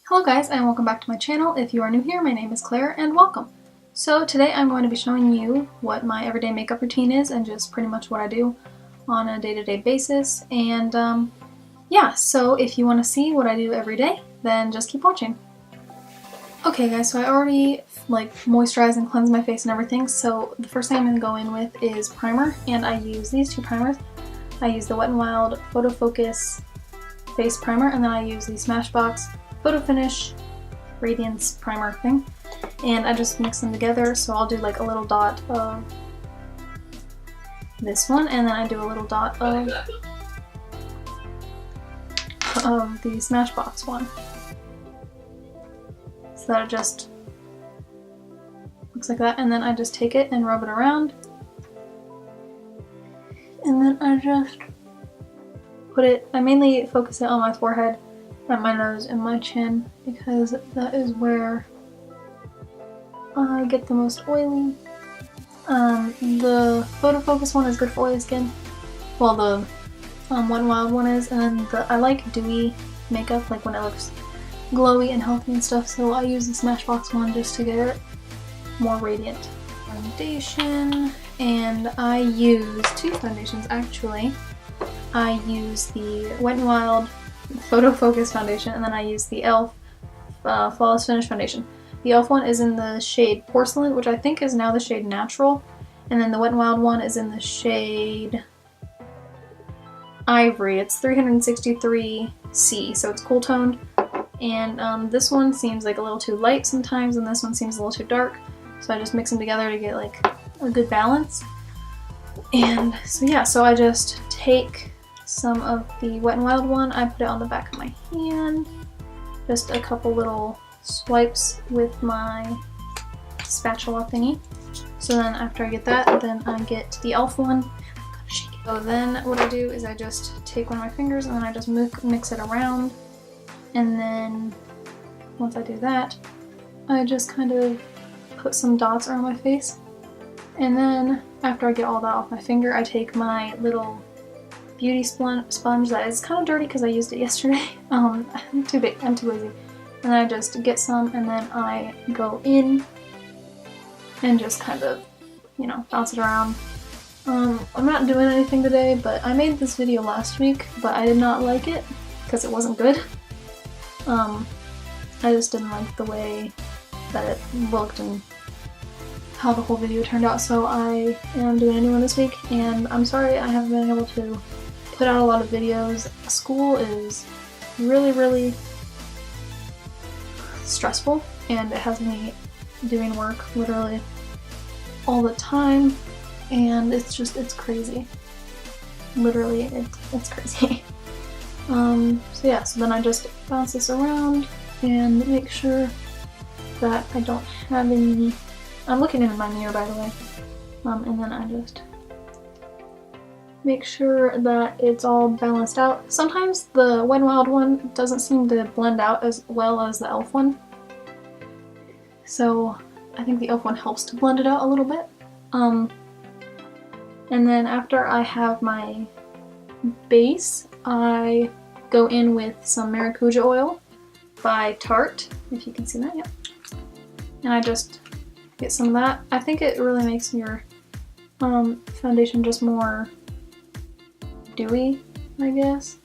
Hello guys, and welcome back to my channel. If you are new here, my name is Claire and welcome. So today I'm going to be showing you what my everyday makeup routine is and just pretty much what I do on a day-to-day basis. And yeah, so if you want to see what I do every day, then just keep watching. Okay guys, so I already moisturize and cleanse my face and everything, so the first thing I'm going to go in with is primer, and I use these two primers. I use the Wet n Wild Photo Focus Face Primer, and then I use the Smashbox Photo Finish Radiance Primer thing, and I just mix them together. So I'll do like a little dot of this one, and then I do a little dot of the Smashbox one, so that it just looks like that. And then I just take it and rub it around, and then I just put it, I mainly focus it on my forehead, at my nose, and my chin, because that is where I get the most oily. The Photo Focus one is good for oily skin. Well, the Wet n Wild one is, and then I like dewy makeup, like when it looks glowy and healthy and stuff, so I use the Smashbox one just to get it more radiant. Foundation, and I use two foundations actually. I use the Wet n Wild Photo Focus foundation, and then I use the e.l.f. Flawless Finish foundation. The e.l.f. one is in the shade Porcelain, which I think is now the shade Natural, and then the Wet n Wild one is in the shade Ivory. It's 363C, so it's cool toned, and this one seems like a little too light sometimes, and this one seems a little too dark, so I just mix them together to get like a good balance. And so yeah, so I just take some of the Wet n Wild one, I put it on the back of my hand, just a couple little swipes with my spatula thingy. So then after I get that, then I get the e.l.f. one. So then what I do is I just take one of my fingers and then I just mix it around, and then once I do that, I just kind of put some dots around my face, and then after I get all that off my finger, I take my little beauty sponge that is kind of dirty because I used it yesterday. I'm too lazy. And then I just get some, and then I go in and just kind of, you know, bounce it around. I'm not doing anything today, but I made this video last week, but I did not like it because it wasn't good. I just didn't like the way that it looked and how the whole video turned out, so I am doing a new one this week, and I'm sorry I haven't been able to put out a lot of videos. School is really stressful, and it has me doing work literally all the time, and it's crazy. Literally, it's crazy. So yeah, so then I just bounce this around and make sure that I don't have any. I'm looking in my mirror, by the way, and then I just make sure that it's all balanced out. Sometimes the Wet n Wild one doesn't seem to blend out as well as the e.l.f. one, so I think the e.l.f. one helps to blend it out a little bit. And then after I have my base, I go in with some Maracuja oil by Tarte, if you can see that, yeah. And I just get some of that. I think it really makes your foundation just more dewy, I guess.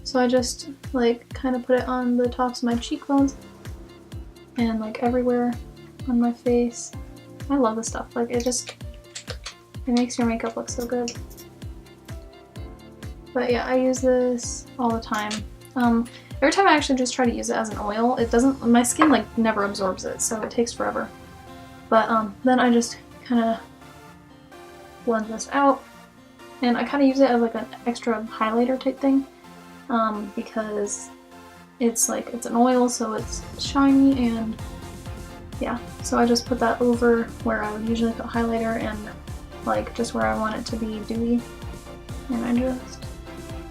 So I just like kind of put it on the tops of my cheekbones and like everywhere on my face. I love this stuff. Like it makes your makeup look so good. But yeah, I use this all the time. Every time I actually just try to use it as an oil, it doesn't, my skin like never absorbs it, so it takes forever. But then I just kind of blend this out, and I kind of use it as like an extra highlighter type thing, because it's an oil, so it's shiny, and yeah, so I just put that over where I would usually put highlighter and like just where I want it to be dewy, and I just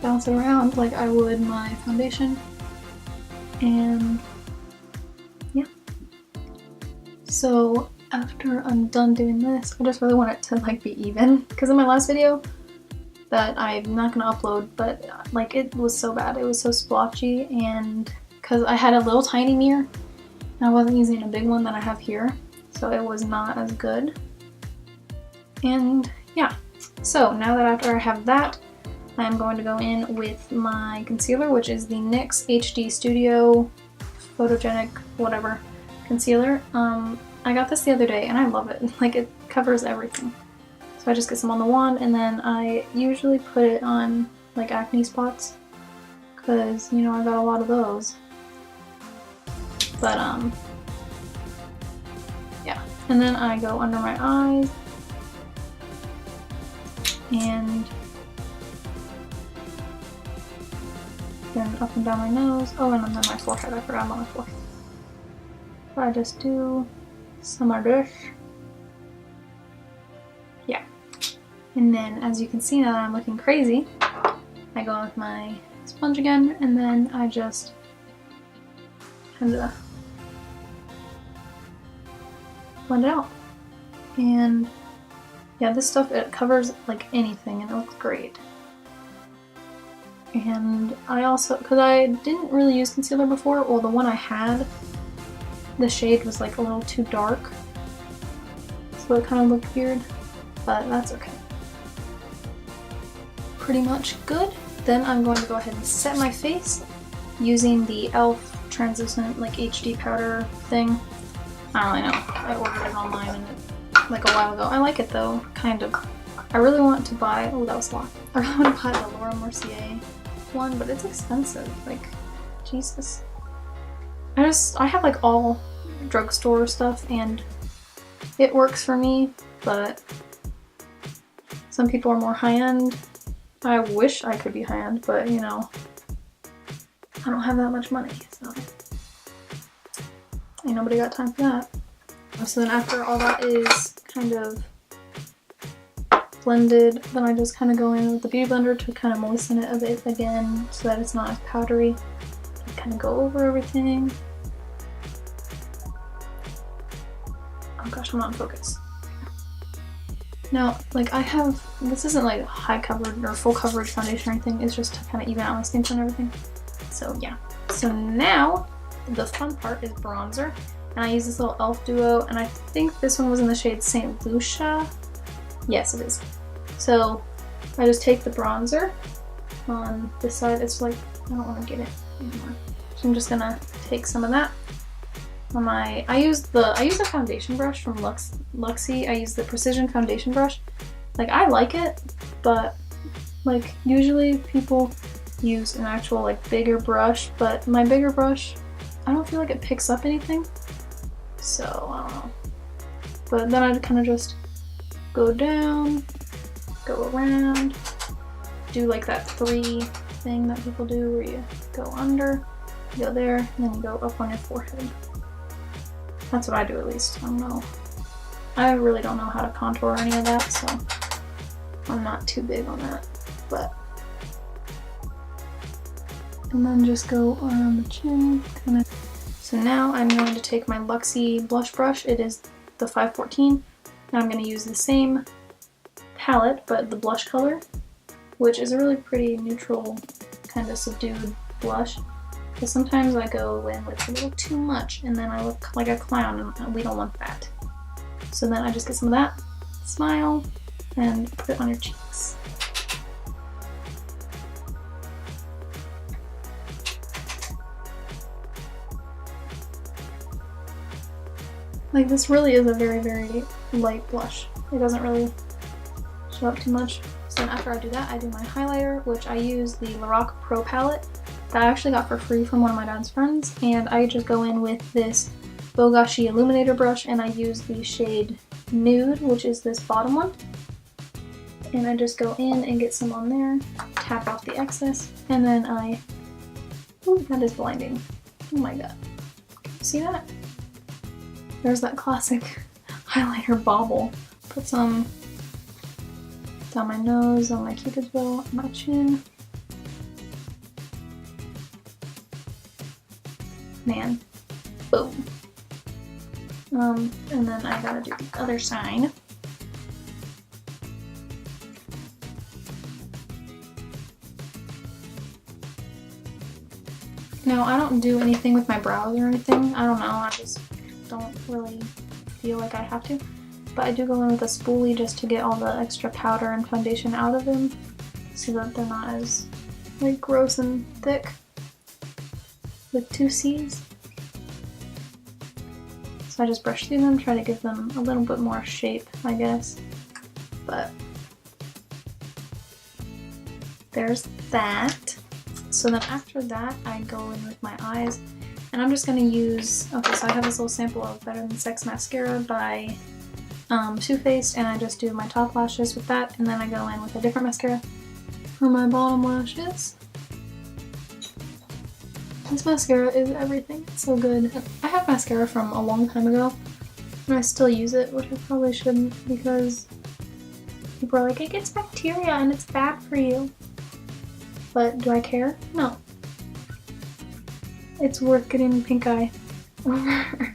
bounce it around like I would my foundation, and yeah. So after I'm done doing this, I just really want it to like be even, because in my last video that I'm not gonna upload, but like it was so bad, it was so splotchy and because I had a little tiny mirror and I wasn't using a big one that I have here, so it was not as good. And yeah, so now that after I have that, I'm going to go in with my concealer, which is the NYX HD Studio Photogenic whatever concealer. I got this the other day and I love it. Like, it covers everything. So I just get some on the wand, and then I usually put it on like acne spots because, you know, I got a lot of those. But yeah, and then I go under my eyes and then up and down my nose. Oh, and then my forehead. I forgot about my forehead. So I just do some of this. Yeah. And then, as you can see now that I'm looking crazy, I go in with my sponge again, and then I just kind of blend it out. And yeah, this stuff, it covers like anything and it looks great. And I also, because I didn't really use concealer before, well, the one I had, the shade was like a little too dark, so it kind of looked weird, but that's okay. Pretty much good. Then I'm going to go ahead and set my face using the e.l.f. translucent like HD powder thing. I don't really know. I ordered it online and like a while ago. I like it though, kind of. I really want to buy, oh that was a lot. I really want to buy the Laura Mercier one, but it's expensive. Like, Jesus. I have like all drugstore stuff and it works for me, but some people are more high-end. I wish I could be high-end, but you know, I don't have that much money, so ain't nobody got time for that. So then after all that is kind of blended, then I just kind of go in with the beauty blender to kind of moisten it a bit again so that it's not as powdery. I kind of go over everything. Oh gosh, I'm not in focus. Now, like I have, this isn't like high coverage or full coverage foundation or anything, it's just to kind of even out my skin tone and everything. So yeah. So now, the fun part is bronzer. And I use this little e.l.f. duo, and I think this one was in the shade St. Lucia. Yes, it is. So I just take the bronzer on this side. It's like, I don't want to get it anymore. So I'm just gonna take some of that on my, I use the foundation brush from Luxie. I use the Precision foundation brush. Like, I like it, but like usually people use an actual like bigger brush, but my bigger brush, I don't feel like it picks up anything. So, I don't know. But then I kind of just go down, go around, do like that 3 thing that people do where you go under, you go there, and then you go up on your forehead. That's what I do at least. I don't know. I really don't know how to contour or any of that, so I'm not too big on that. But, and then just go around the chin, kind of. So now I'm going to take my Luxie blush brush. It is the 514. Now I'm going to use the same palette, but the blush color, which is a really pretty neutral, kind of subdued blush. Because sometimes I go in with a little too much and then I look like a clown, and we don't want that. So then I just get some of that, smile, and put it on your cheeks. Like, this really is a very, very light blush. It doesn't really show up too much. So then after I do that, I do my highlighter, which I use the Lorac Pro palette that I actually got for free from one of my dad's friends. And I just go in with this Bogashi Illuminator brush, and I use the shade Nude, which is this bottom one. And I just go in and get some on there, tap off the excess, and then ooh, that is blinding. Oh my god. Can you see that? There's that classic highlighter bobble. Put some down my nose, on my cupid's bow, on my chin. Man. Boom. And then I gotta do the other side. Now, I don't do anything with my brows or anything. I don't know, I just don't really feel like I have to. But I do go in with a spoolie just to get all the extra powder and foundation out of them so that they're not as like gross and thick with 2 C's. So I just brush through them, try to give them a little bit more shape, I guess. But there's that. So then after that, I go in with my eyes, and I'm just gonna use, okay, so I have this little sample of Better Than Sex mascara by Too Faced, and I just do my top lashes with that, and then I go in with a different mascara for my bottom lashes. This mascara is everything. It's so good. I have mascara from a long time ago, and I still use it, which I probably shouldn't because people are like, it gets bacteria and it's bad for you. But do I care? No. It's worth getting pink eye over.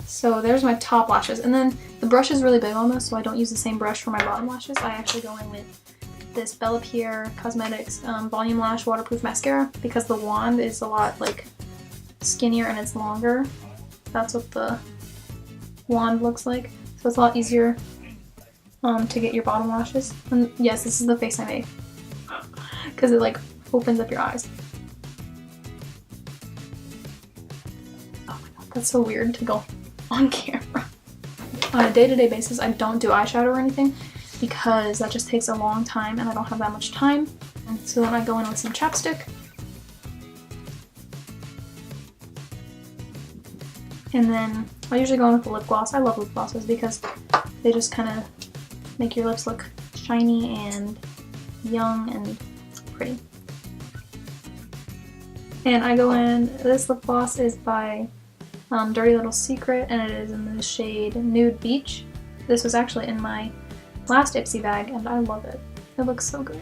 So there's my top lashes, and then the brush is really big on this, so I don't use the same brush for my bottom lashes. I actually go in with this Bella Pierre Cosmetics Volume Lash Waterproof Mascara because the wand is a lot like skinnier and it's longer. That's what the wand looks like, so it's a lot easier to get your bottom lashes. And yes, this is the face I made because it like opens up your eyes. Oh my god, that's so weird to go on camera. On a day-to-day basis, I don't do eyeshadow or anything because that just takes a long time and I don't have that much time. And so then I go in with some chapstick. And then I usually go in with a lip gloss. I love lip glosses because they just kind of make your lips look shiny and young and pretty. And I go in, this lip gloss is by Dirty Little Secret, and it is in the shade Nude Beach. This was actually in my last Ipsy bag, and I love it. It looks so good.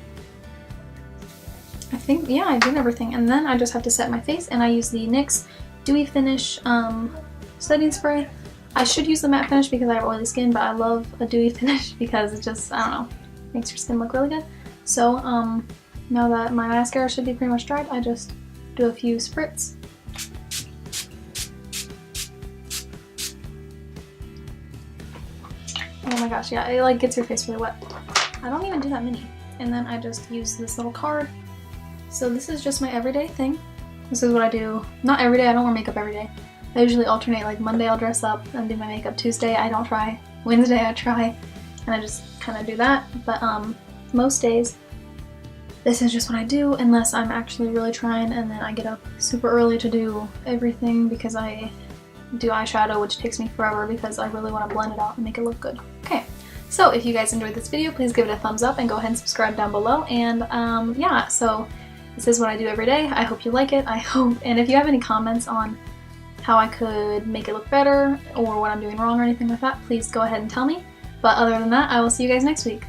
I think, yeah, I did everything. And then I just have to set my face, and I use the NYX Dewy Finish setting spray. I should use the matte finish because I have oily skin, but I love a dewy finish because it just, I don't know, makes your skin look really good. So now that my mascara should be pretty much dried, I just do a few spritz. Oh my gosh, yeah, it like gets your face really wet. I don't even do that many. And then I just use this little card. So this is just my everyday thing. This is what I do. Not every day, I don't wear makeup every day. I usually alternate, like Monday I'll dress up and do my makeup, Tuesday I don't try, Wednesday I try, and I just kind of do that. But most days, this is just what I do unless I'm actually really trying, and then I get up super early to do everything because I do eyeshadow, which takes me forever because I really want to blend it out and make it look good. Okay, so if you guys enjoyed this video, please give it a thumbs up and go ahead and subscribe down below. And yeah, so this is what I do every day. I hope you like it. I hope, and if you have any comments on how I could make it look better or what I'm doing wrong or anything like that, please go ahead and tell me. But other than that, I will see you guys next week.